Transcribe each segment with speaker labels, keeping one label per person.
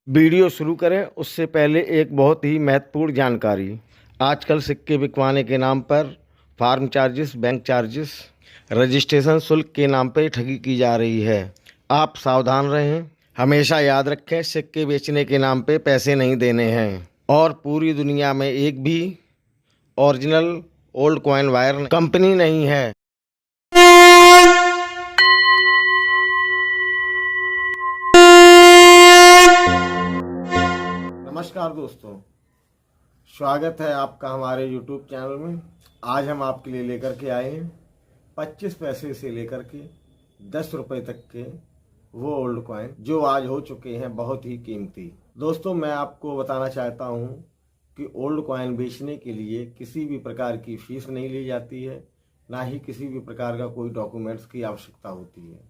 Speaker 1: Video शुरू करें उससे पहले एक बहुत ही महत्वपूर्ण जानकारी। आजकल सिक्के बिकवाने के नाम पर farm charges, bank charges, registration शुल्क के नाम पर ठगी की जा रही है। आप सावधान रहें। हमेशा याद रखें, सिक्के बेचने के नाम पे पैसे नहीं देने हैं। और पूरी दुनिया में एक भी original old coin wire company नहीं है। नमस्कार दोस्तों, स्वागत है आपका हमारे YouTube चैनल में। आज हम आपके लिए लेकर के आए हैं 25 पैसे से लेकर के 10 रुपए तक के वो ओल्ड कॉइन जो आज हो चुके हैं बहुत ही कीमती। दोस्तों, मैं आपको बताना चाहता हूं कि ओल्ड कॉइन बेचने के लिए किसी भी प्रकार की फीस नहीं ली जाती है, ना ही किसी भी प्रकार का कोई डॉक्यूमेंट्स की आवश्यकता होती है।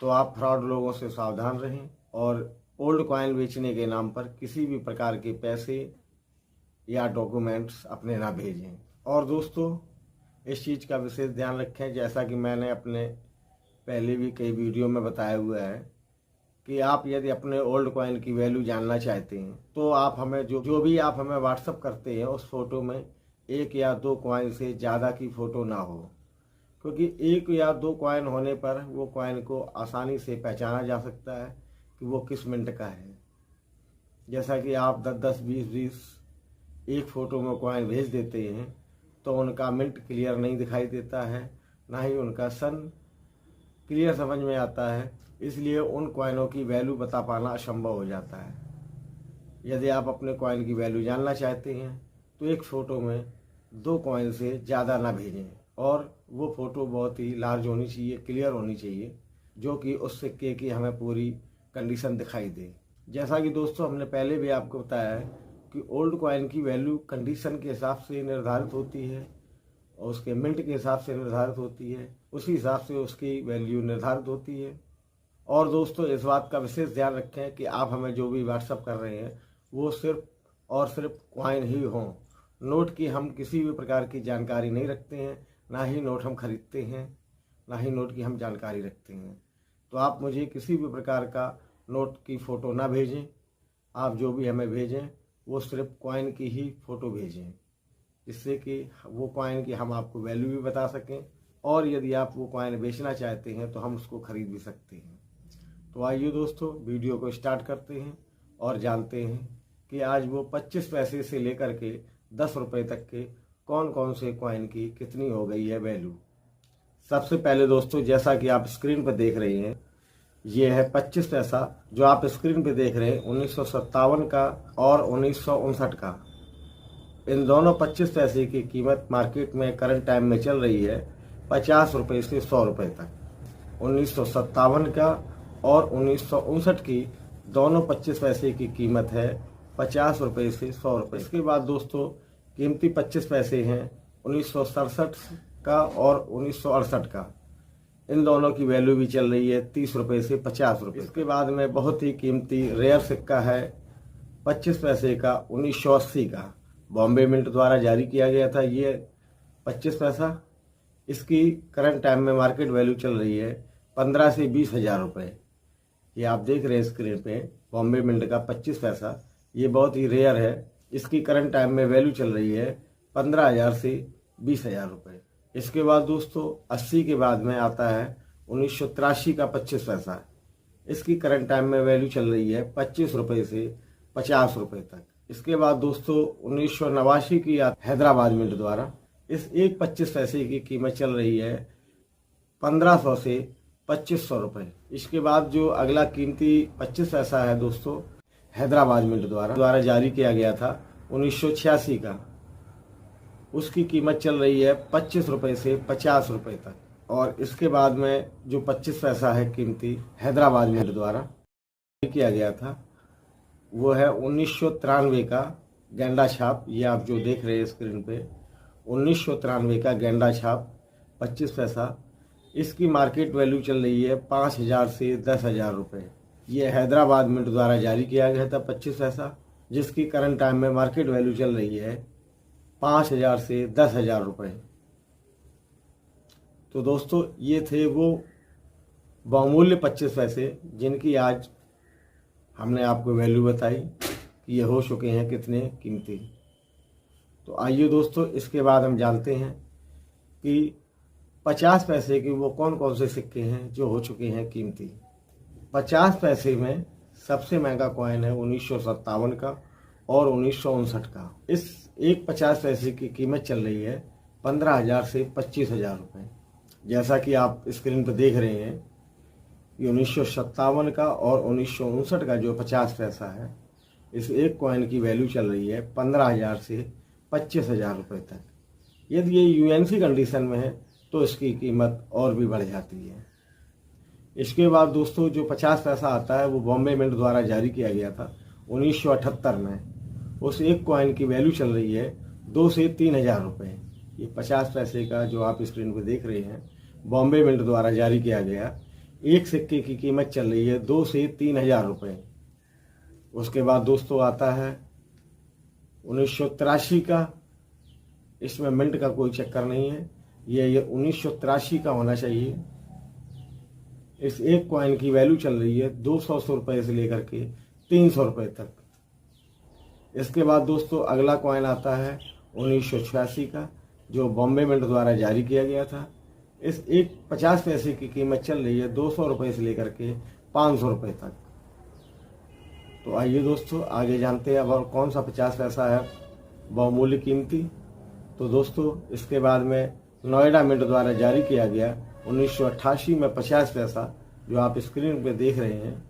Speaker 1: तो आप फ्रॉड लोगों से सावधान रहें और ओल्ड कॉइन बेचने के नाम पर किसी भी प्रकार के पैसे या डॉक्यूमेंट्स अपने ना भेजें। और दोस्तों, इस चीज़ का विशेष ध्यान रखें, जैसा कि मैंने अपने पहले भी कई वीडियो में बताया हुआ है कि आप यदि अपने ओल्ड कॉइन की वैल्यू जानना चाहते हैं तो आप हमें जो भी आप हमें व्हाट्सअप करते हैं उस फोटो में एक या दो कॉइन से ज़्यादा की फ़ोटो ना हो, क्योंकि एक या दो कॉइन होने पर वो कॉइन को आसानी से पहचाना जा सकता है कि वो किस मिनट का है। जैसा कि आप 10-10, 20-20 एक फ़ोटो में कॉइन भेज देते हैं तो उनका मिनट क्लियर नहीं दिखाई देता है, ना ही उनका सन क्लियर समझ में आता है। इसलिए उन कॉइनों की वैल्यू बता पाना असंभव हो जाता है। यदि आप अपने कॉइन की वैल्यू जानना चाहते हैं तो एक फ़ोटो में दो कॉइन से ज़्यादा ना भेजें, और वो फ़ोटो बहुत ही लार्ज होनी चाहिए, क्लियर होनी चाहिए, जो कि उस सिक्के की हमें पूरी कंडीशन दिखाई दे। जैसा कि दोस्तों हमने पहले भी आपको बताया है कि ओल्ड कॉइन की वैल्यू कंडीशन के हिसाब से निर्धारित होती है और उसके मिनट के हिसाब से निर्धारित होती है, उसी हिसाब से उसकी वैल्यू निर्धारित होती है। और दोस्तों, इस बात का विशेष ध्यान रखें कि आप हमें जो भी व्हाट्सअप कर रहे हैं वो सिर्फ और सिर्फ कॉइन ही हों। नोट की हम किसी भी प्रकार की जानकारी नहीं रखते हैं, ना ही नोट हम खरीदते हैं, ना ही नोट की हम जानकारी रखते हैं। तो आप मुझे किसी भी प्रकार का नोट की फ़ोटो ना भेजें। आप जो भी हमें भेजें वो सिर्फ कॉइन की ही फ़ोटो भेजें, जिससे कि वो कॉइन की हम आपको वैल्यू भी बता सकें, और यदि आप वो कॉइन बेचना चाहते हैं तो हम उसको ख़रीद भी सकते हैं। तो आइए दोस्तों, वीडियो को स्टार्ट करते हैं और जानते हैं कि आज वो 25 पैसे से लेकर के 10 रुपये तक के कौन कौन से कॉइन की कितनी हो गई है वैल्यू। सबसे पहले दोस्तों, जैसा कि आप स्क्रीन पर देख रहे हैं, ये है 25 पैसा जो आप स्क्रीन पे देख रहे हैं, 1957 का और 1959 का। इन दोनों 25 पैसे की कीमत मार्केट में करंट टाइम में चल रही है 50 रुपये से 100 रुपये तक। 1957 का और 1959 की दोनों 25 पैसे की कीमत है 50 रुपये से 100 रुपये। इसके बाद दोस्तों, कीमती 25 पैसे हैं 1967 का और 1968 का। इन दोनों की वैल्यू भी चल रही है 30 रुपये से 50 रुपये। इसके बाद में बहुत ही कीमती रेयर सिक्का है 25 पैसे का 1980 का, बॉम्बे मिंट द्वारा जारी किया गया था ये 25 पैसा। इसकी करंट टाइम में मार्केट वैल्यू चल रही है 15 से 20 हज़ार रुपये। ये आप देख रहे हैं स्क्रीन पे, बॉम्बे मिंट का 25 पैसा, ये बहुत ही रेयर है। इसकी करंट टाइम में वैल्यू चल रही है 15,000 से 20,000 रुपये। इसके बाद दोस्तों, 80 के बाद में आता है 1983 का 25 पैसा। इसकी करंट टाइम में वैल्यू चल रही है 25 रुपये से 50 रुपये तक। इसके बाद दोस्तों, 1989 की हैदराबाद मिंट द्वारा इस एक 25 पैसे की कीमत चल रही है 1500 से 2500 रुपये। इसके बाद जो अगला कीमती 25 पैसा है दोस्तों, हैदराबाद मिंट द्वारा जारी किया गया था 1986 का, उसकी कीमत चल रही है 25 रुपये से 50 रुपये तक। और इसके बाद में जो 25 पैसा है कीमती हैदराबाद मिंट द्वारा किया गया था, वो है 1993 का गेंडा छाप। ये आप जो देख रहे हैं स्क्रीन पे, 1993 का गेंडा छाप 25 पैसा। इसकी मार्केट वैल्यू चल रही है 5,000 से 10,000 रुपये। ये हैदराबाद मिंट द्वारा जारी किया गया था 25 पैसा, जिसकी करंट टाइम में मार्केट वैल्यू चल रही है 5,000 से 10,000 रुपये। तो दोस्तों, ये थे वो बहुमूल्य 25 पैसे जिनकी आज हमने आपको वैल्यू बताई कि ये हो चुके हैं कितने कीमती। तो आइए दोस्तों, इसके बाद हम जानते हैं कि 50 पैसे के वो कौन कौन से सिक्के हैं जो हो चुके हैं कीमती। 50 पैसे में सबसे महंगा कॉइन है 1957 का और 1959 का। इस एक 50 पैसे की कीमत चल रही है 15,000 से 25,000 रुपये। जैसा कि आप स्क्रीन पर देख रहे हैं, ये 1957 का और 1959 का जो 50 पैसा है, इस एक कॉइन की वैल्यू चल रही है 15,000 से 25,000 रुपये तक। यदि ये यूएनसी कंडीशन में है तो इसकी कीमत और भी बढ़ जाती है। इसके बाद दोस्तों, जो 50 पैसा आता है वो बॉम्बे मिंट द्वारा जारी किया गया था 1978 में। उस एक कॉइन की वैल्यू चल रही है 2 से 3,000 रुपये। ये 50 पैसे का जो आप स्क्रीन पर देख रहे हैं, बॉम्बे मिंट द्वारा जारी किया गया एक सिक्के की कीमत चल रही है 2 से 3,000 रुपये। उसके बाद दोस्तों आता है 1983 का। इसमें मिंट का कोई चक्कर नहीं है, ये 1983 का होना चाहिए। इस एक कॉइन की वैल्यू चल रही है 200 रुपये से लेकर के 300 रुपये तक। इसके बाद दोस्तों अगला कॉइन आता है 1986 का, जो बॉम्बे मिंट द्वारा जारी किया गया था। इस एक 50 पैसे की कीमत चल रही है 200 रुपये से लेकर के 500 रुपये तक। तो आइए दोस्तों, आगे जानते हैं अब और कौन सा 50 पैसा है बहुमूल्य कीमती। तो दोस्तों, इसके बाद में नोएडा मिंट द्वारा जारी किया गया 1988 में 50 पैसा, जो आप स्क्रीन पे देख रहे हैं,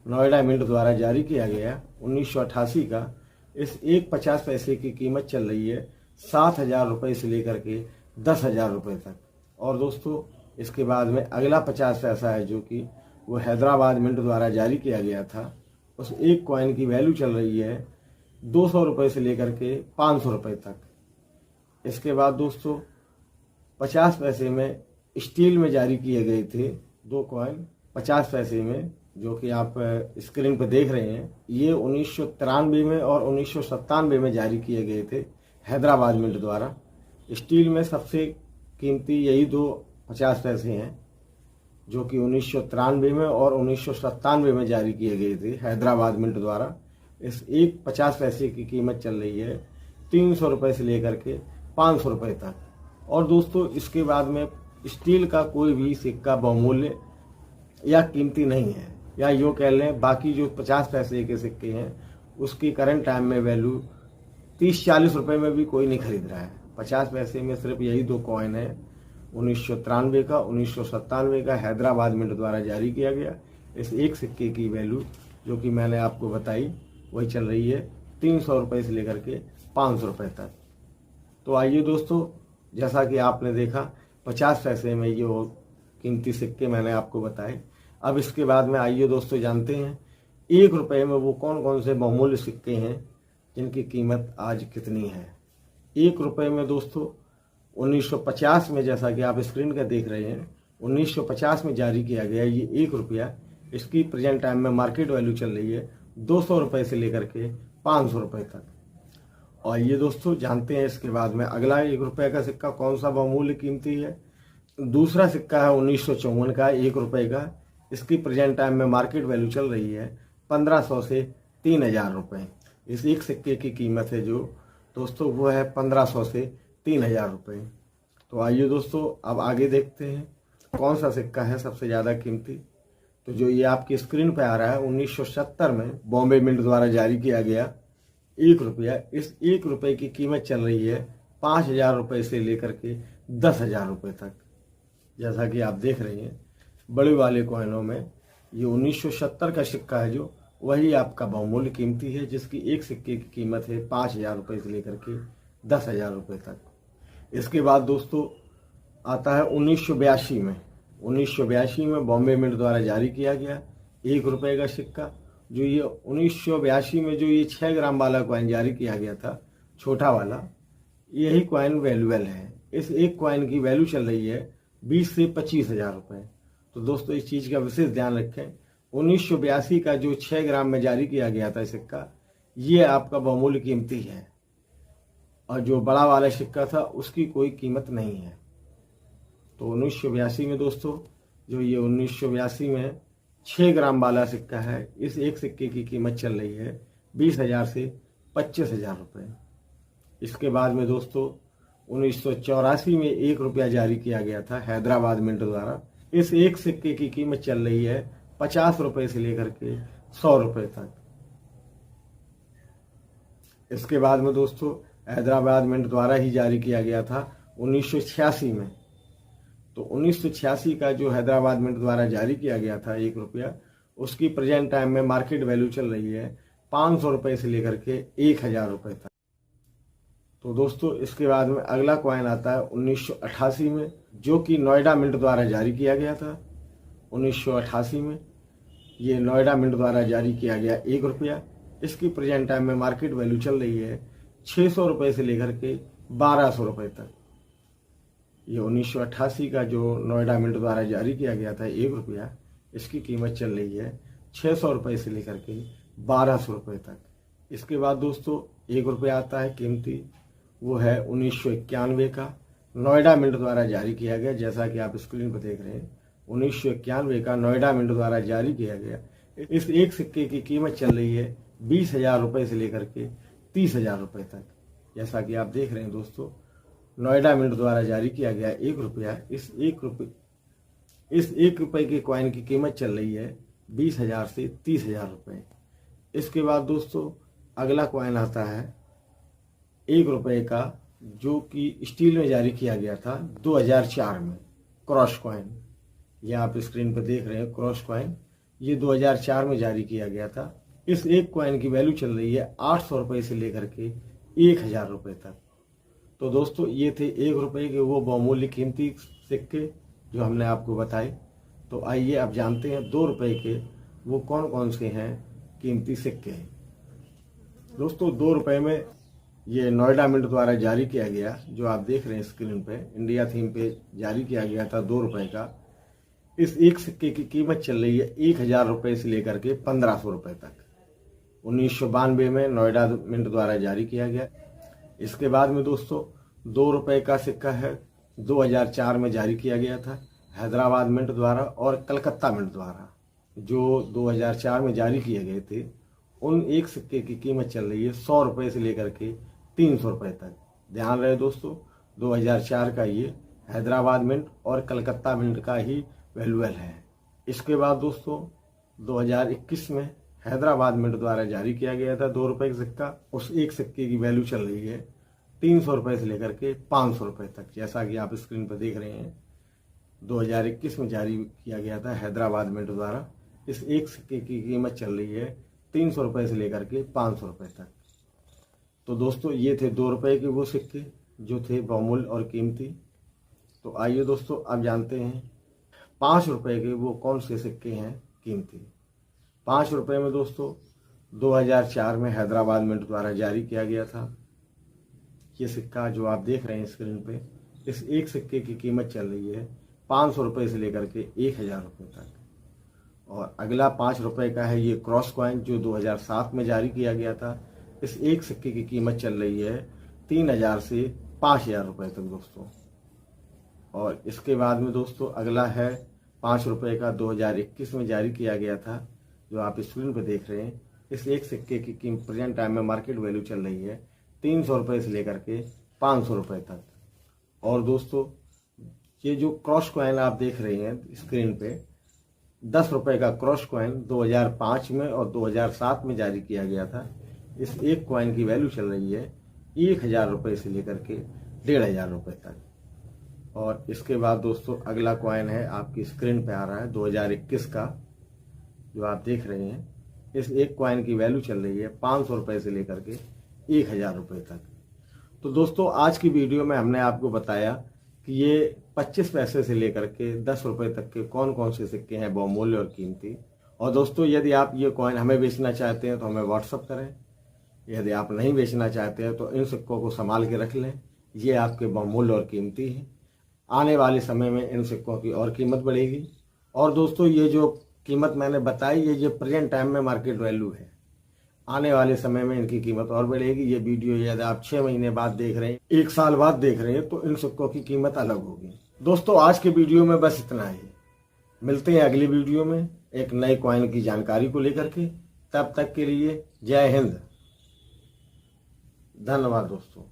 Speaker 1: नोएडा मिंट द्वारा जारी किया गया 1988 का। इस एक 50 पैसे की कीमत चल रही है 7,000 रुपये से लेकर के 10,000 रुपये तक। और दोस्तों, इसके बाद में अगला 50 पैसा है जो कि वो हैदराबाद मिंट द्वारा जारी किया गया था। उस एक कॉइन की वैल्यू चल रही है 200 रुपये से लेकर के 500 रुपये तक। इसके बाद दोस्तों 50 पैसे में स्टील में जारी किए गए थे दो कॉइन 50 पैसे में, जो कि आप स्क्रीन पर देख रहे हैं। ये 1993 में और 1997 में जारी किए गए थे हैदराबाद मिंट द्वारा। स्टील में सबसे कीमती यही दो 50 पैसे हैं, जो कि 1993 में और 1997 में जारी किए गए थे हैदराबाद मिंट द्वारा। इस एक 50 पैसे की कीमत चल रही है 300 रुपये से लेकर के 500 रुपये तक। और दोस्तों, इसके बाद में स्टील का कोई भी सिक्का बहुमूल्य या कीमती नहीं है, या यूँ कह लें बाकी जो 50 पैसे के सिक्के हैं उसकी करंट टाइम में वैल्यू 30-40 रुपये में भी कोई नहीं खरीद रहा है। 50 पैसे में सिर्फ यही दो कॉइन है, 1993 का 1997 का हैदराबाद मिंट द्वारा जारी किया गया। इस एक सिक्के की वैल्यू जो कि मैंने आपको बताई वही चल रही है 300 रुपये से लेकर के 500 रुपये तक। तो आइए दोस्तों, जैसा कि आपने देखा 50 पैसे में ये वो कीमती सिक्के मैंने आपको बताए। अब इसके बाद में आइए दोस्तों जानते हैं 1 रुपये में वो कौन कौन से बहुमूल्य सिक्के हैं जिनकी कीमत आज कितनी है। 1 रुपये में दोस्तों 1950 में, जैसा कि आप स्क्रीन का देख रहे हैं, 1950 में जारी किया गया ये 1 रुपया। इसकी प्रेजेंट टाइम में मार्केट वैल्यू चल रही है 200 रुपये से लेकर के 500 रुपये तक। और ये दोस्तों जानते हैं इसके बाद में अगला 1 रुपये का सिक्का कौन सा बहुमूल्य कीमती है। दूसरा सिक्का है 1954 का 1 रुपये का। इसकी प्रेजेंट टाइम में मार्केट वैल्यू चल रही है 1500 से 3,000 रुपये। इस एक सिक्के की कीमत है जो दोस्तों वो है 1500 से 3,000 रुपये। तो आइए दोस्तों, अब आगे देखते हैं कौन सा सिक्का है सबसे ज़्यादा कीमती। तो जो ये आपकी स्क्रीन पे आ रहा है 1970 में बॉम्बे मिंट द्वारा जारी किया गया 1 रुपया। इस 1 रुपये की कीमत चल रही है 5,000 रुपये से लेकर के 10,000 रुपये तक। जैसा कि आप देख रहे हैं बड़े वाले कॉइनों में ये 1970 का सिक्का है जो वही आपका बहुमूल्य कीमती है, जिसकी एक सिक्के की कीमत है 5,000 रुपये से लेकर के 10,000 रुपये तक। इसके बाद दोस्तों आता है 1982 में। 1982 में बॉम्बे मिंट द्वारा जारी किया गया 1 रुपये का सिक्का। जो ये 1982 में जो ये 6 ग्राम वाला कॉइन जारी किया गया था, छोटा वाला, यही कॉइन वैल्यूएबल है। इस एक कॉइन की वैल्यू चल रही है 20 से 25,000 रुपये। तो दोस्तों इस चीज़ का विशेष ध्यान रखें, 1982 का जो 6 ग्राम में जारी किया गया था सिक्का, ये आपका बहुमूल्य कीमती है। और जो बड़ा वाला सिक्का था उसकी कोई कीमत नहीं है। तो 1982 में दोस्तों जो ये 1982 में 6 ग्राम वाला सिक्का है। इस एक सिक्के की कीमत चल रही है 20,000 से 25,000 रुपये। इसके बाद में दोस्तों 1984 में 1 रुपया जारी किया गया था हैदराबाद मिंट द्वारा। इस एक सिक्के की कीमत चल रही है 50 रुपये से लेकर के 100 रुपये तक। इसके बाद में दोस्तों हैदराबाद मिंट द्वारा ही जारी किया गया था 1986 में। तो 1986 का जो हैदराबाद मिंट द्वारा जारी किया गया था 1 रुपया, उसकी प्रेजेंट टाइम में मार्केट वैल्यू चल रही है 500 रुपये से लेकर के 1,000 रुपये तक। तो दोस्तों इसके बाद में अगला कॉइन आता है 1988 में, जो कि नोएडा मिंट द्वारा जारी किया गया था। 1988 में ये नोएडा मिंट द्वारा जारी किया गया 1 रुपया। इसकी प्रेजेंट टाइम में मार्केट वैल्यू चल रही है 600 रुपये से लेकर के 1200 रुपये तक। ये 1988 का जो नोएडा मिंट द्वारा जारी किया गया था 1 रुपया, इसकी कीमत चल रही है 600 रुपये से लेकर के 1200 रुपये तक। इसके बाद दोस्तों 1 रुपया आता है कीमती, वो है 1991 का, नोएडा मिंट द्वारा जारी किया गया। जैसा कि आप स्क्रीन पर देख रहे हैं 1991 का नोएडा मिंट द्वारा जारी किया गया। इस एक सिक्के की कीमत चल रही है 20,000 रुपये से लेकर के 30,000 रुपये तक। जैसा कि आप देख रहे हैं दोस्तों, नोएडा मिंट द्वारा जारी किया गया 1 रुपया। इस एक रुपये के कॉइन की कीमत चल रही है 20,000 से 30,000 रुपये। इसके बाद दोस्तों अगला कॉइन आता है 1 रुपये का, जो कि स्टील में जारी किया गया था 2004 में, क्रॉस कॉइन। ये आप स्क्रीन पर देख रहे हैं क्रॉस कॉइन, ये 2004 में जारी किया गया था। इस एक कॉइन की वैल्यू चल रही है 800 रुपये से लेकर के 1,000 रुपये तक। तो दोस्तों ये थे 1 रुपये के वो बहुमूल्य कीमती सिक्के जो हमने आपको बताए। तो आइए अब जानते हैं 2 रुपये के वो कौन कौन से हैं कीमती सिक्के हैं। दोस्तों 2 रुपये में ये नोएडा मिंट द्वारा जारी किया गया, जो आप देख रहे हैं स्क्रीन पे, इंडिया थीम पे जारी किया गया था 2 रुपये का। इस एक सिक्के की कीमत चल रही है 1,000 रुपये से लेकर के 1,500 रुपये तक। 1992 में नोएडा मिंट द्वारा जारी किया गया। इसके बाद में दोस्तों 2 रुपये का सिक्का है, 2004 में जारी किया गया था हैदराबाद मिंट द्वारा और कलकत्ता मिंट द्वारा। जो 2004 में जारी किए गए थे, उन एक सिक्के की कीमत चल रही है 100 रुपये से लेकर के 300 रुपये तक। ध्यान रहे दोस्तों, 2004 का ये हैदराबाद मिंट और कलकत्ता मिंट का ही वैल्यूएबल है। इसके बाद दोस्तों 2021 में हैदराबाद मिंट द्वारा जारी किया गया था 2 रुपये का सिक्का। उस एक सिक्के की वैल्यू चल रही है 300 रुपये से लेकर के 500 रुपये तक। जैसा कि आप स्क्रीन पर देख रहे हैं 2021 में जारी किया गया था हैदराबाद मिंट द्वारा। इस एक सिक्के की कीमत चल रही है 300 रुपये से लेकर के 500 रुपये तक। तो दोस्तों ये थे 2 रुपये के वो सिक्के जो थे बहुमूल्य और कीमती। तो आइए दोस्तों अब जानते हैं 5 रुपये के वो कौन से सिक्के हैं कीमती। 5 रुपये में दोस्तों 2004 में हैदराबाद मिंट द्वारा जारी किया गया था ये सिक्का जो आप देख रहे हैं स्क्रीन पे। इस एक सिक्के की कीमत चल रही है 500 रुपये से लेकर के 1,000 रुपये तक। और अगला 5 रुपये का है ये क्रॉस कॉइन, जो 2007 में जारी किया गया था। इस एक सिक्के की कीमत चल रही है 3,000 से 5,000 रुपये तक दोस्तों। और इसके बाद में दोस्तों अगला है 5 रुपये का, 2021 में जारी किया गया था, जो आप स्क्रीन पर देख रहे हैं। इस एक सिक्के की कीमत प्रेजेंट टाइम में मार्केट वैल्यू चल रही है 300 रुपये से लेकर के 500 रुपये तक। और दोस्तों ये जो क्रॉस कॉइन आप देख रहे हैं स्क्रीन पे, 10 रुपये का क्रॉस कॉइन 2005 में और 2007 में जारी किया गया था। इस एक कॉइन की वैल्यू चल रही है 1,000 रुपये से लेकर के 1,500 रुपये तक। और इसके बाद दोस्तों अगला कॉइन है, आपकी स्क्रीन पे आ रहा है 2021 का, जो आप देख रहे हैं। इस एक कॉइन की वैल्यू चल रही है 500 रुपये से लेकर के 1,000 रुपये तक। तो दोस्तों आज की वीडियो में हमने आपको बताया कि ये 25 पैसे से लेकर के 10 रुपये तक के कौन कौन से सिक्के हैं बहुमूल्य और कीमती। और दोस्तों यदि आप ये कॉइन हमें बेचना चाहते हैं तो हमें व्हाट्सअप करें। यदि आप नहीं बेचना चाहते हैं तो इन सिक्कों को संभाल के रख लें, ये आपके बहुमूल्य और कीमती हैं। आने वाले समय में इन सिक्कों की और कीमत बढ़ेगी। और दोस्तों ये जो कीमत मैंने बताई, ये जो प्रेजेंट टाइम में मार्केट वैल्यू है, आने वाले समय में इनकी कीमत और बढ़ेगी। ये वीडियो यदि आप 6 महीने बाद देख रहे हैं, 1 साल बाद देख रहे हैं, तो इन सिक्कों की कीमत अलग होगी। दोस्तों आज के वीडियो में बस इतना ही। मिलते हैं अगली वीडियो में। एक नई कॉइन की जानकारी को लेकर के। तब तक के लिए जय हिंद, धन्यवाद दोस्तों।